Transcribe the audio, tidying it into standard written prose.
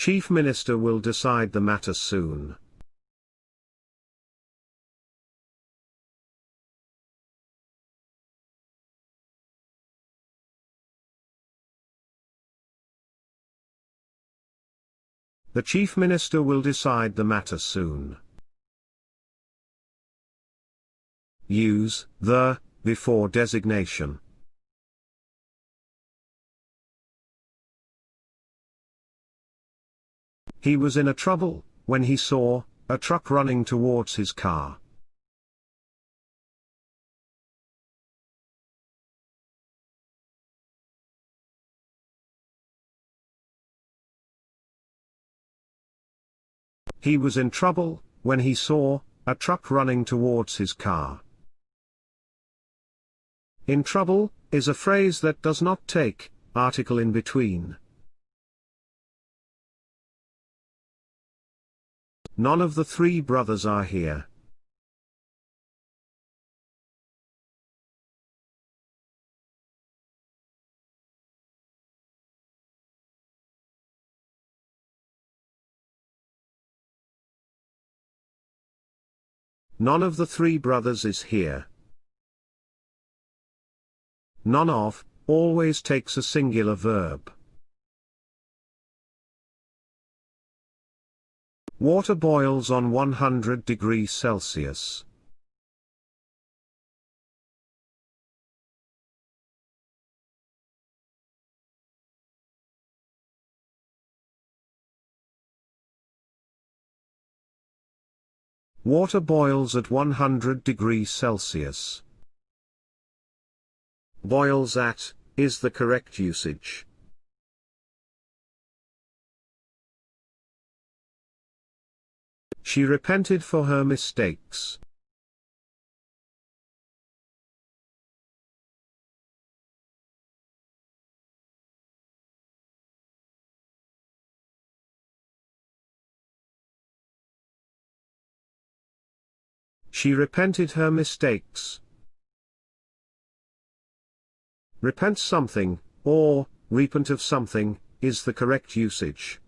Chief Minister will decide the matter soon. The Chief Minister will decide the matter soon. Use the before designation. He was in a trouble when he saw a truck running towards his car. He was in trouble when he saw a truck running towards his car. In trouble is a phrase that does not take article in between. None of the three brothers are here. None of the three brothers is here. None of always takes a singular verb. Water boils on 100 degrees Celsius. Water boils at 100 degrees Celsius. Boils at is the correct usage. She repented for her mistakes. She repented her mistakes. Repent something, or repent of something, is the correct usage.